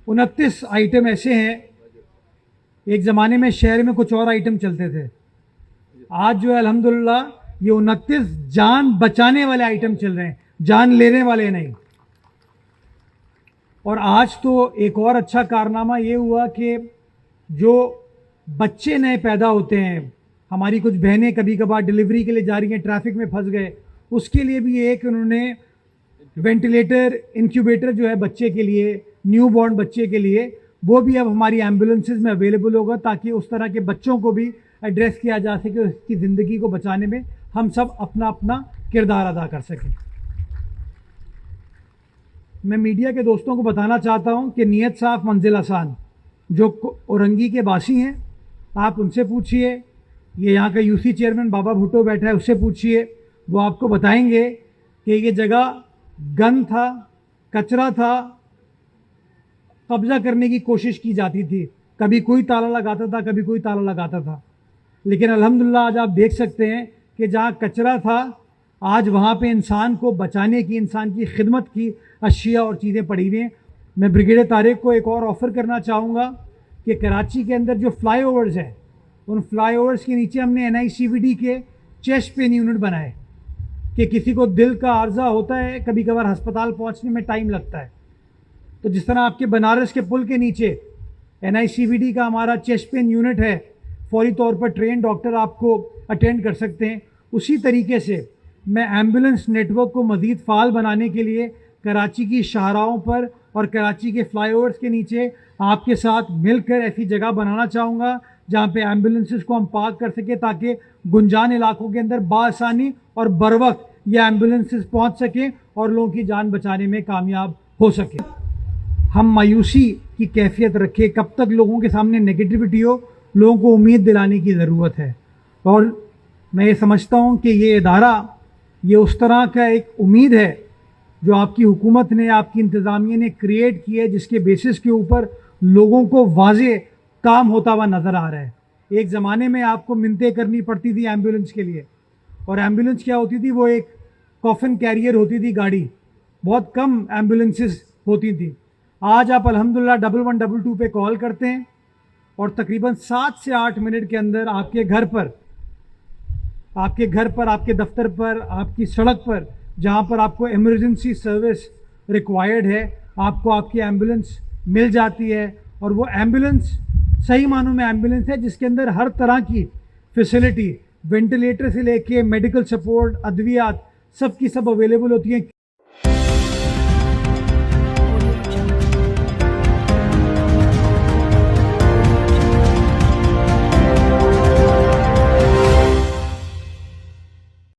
29 item ऐसे हैं। एक ज़माने में शहर में कुछ और आइटम चलते थे, आज जो है अल्हम्दुलिल्लाह ये 29 जान बचाने वाले आइटम चल रहे हैं, जान लेने वाले नहीं। और आज तो एक और अच्छा कारनामा ये हुआ कि जो बच्चे नए पैदा होते हैं, हमारी कुछ बहनें कभी कभार डिलीवरी के लिए जा रही हैं, ट्रैफिक में फंस गए, उसके लिए भी एक उन्होंने वेंटिलेटर इंक्यूबेटर जो है बच्चे के लिए, न्यू बॉर्न बच्चे के लिए, वो भी अब हमारी एम्बुलेंसेज में अवेलेबल होगा, ताकि उस तरह के बच्चों को भी एड्रेस किया जा सके, उसकी ज़िंदगी को बचाने में हम सब अपना अपना किरदार अदा कर सकें। मैं मीडिया के दोस्तों को बताना चाहता हूं कि नीयत साफ मंजिल आसान। जो औरंगी के बासी हैं आप उनसे पूछिए, ये यहाँ का यूसी चेयरमैन बाबा भुट्टो बैठा है उससे पूछिए, वो आपको बताएंगे कि ये जगह गंद था, कचरा था, कब्जा करने की कोशिश की जाती थी, कभी कोई ताला लगाता था, कभी कोई ताला लगाता था। लेकिन अल्हम्दुलिल्लाह आज आप देख सकते हैं कि जहाँ कचरा था आज वहाँ पे इंसान को बचाने की, इंसान की खिदमत की अशिया और चीज़ें पड़ी हुई हैं। मैं ब्रिगेडियर तारिक को एक और ऑफ़र करना चाहूँगा कि कराची के अंदर जो फ्लाईओवर्स हैं, उन फ्लाईओवर्स के नीचे हमने NICVD के चेस्ट पेन यूनिट बनाए कि किसी को दिल का आर्जा होता है, कभी कभार अस्पताल पहुँचने में टाइम लगता है, तो जिस तरह आपके बनारस के पुल के नीचे NICVD का हमारा चेस्ट पेन यूनिट है, फौरी तौर पर ट्रेन डॉक्टर आपको अटेंड कर सकते हैं, उसी तरीके से मैं एम्बुलेंस नेटवर्क को मज़ीद फ़ाल बनाने के लिए कराची की शाहराहों पर और कराची के फ्लाईओवर्स के नीचे आपके साथ मिलकर ऐसी जगह बनाना चाहूँगा जहाँ पे एम्बुलेंसेस को हम पार्क कर सके, ताकि गुंजान इलाकों के अंदर बाआसानी और बरवक्त ये एम्बुलेंसेस पहुँच सकें और लोगों की जान बचाने में कामयाब हो सके। हम मायूसी की कैफियत रखें, कब तक लोगों के सामने नेगेटिविटी हो, लोगों को उम्मीद दिलाने की ज़रूरत है। और मैं ये समझता हूँ कि ये इदारा, ये उस तरह का एक उम्मीद है जो आपकी हुकूमत ने, आपकी इंतज़ामिया ने क्रिएट की है, जिसके बेसिस के ऊपर लोगों को वाज़े काम होता हुआ नज़र आ रहा है। एक ज़माने में आपको मिन्नतें करनी पड़ती थी एम्बुलेंस के लिए, और एम्बुलेंस क्या होती थी, वो एक कॉफिन कैरियर होती थी गाड़ी, बहुत कम एम्बुलेंसेस होती थी। आज आप अल्हम्दुलिल्लाह 1112 पे कॉल करते हैं और तकरीबन 7 से 8 मिनट के अंदर आपके घर पर, आपके दफ्तर पर, आपकी सड़क पर, जहाँ पर आपको इमरजेंसी सर्विस रिक्वायर्ड है, आपको आपकी एम्बुलेंस मिल जाती है। और वो एम्बुलेंस सही मानों में एम्बुलेंस है जिसके अंदर हर तरह की फैसिलिटी, वेंटिलेटर से लेके मेडिकल सपोर्ट, अद्वियात, सब की सब अवेलेबल होती हैं।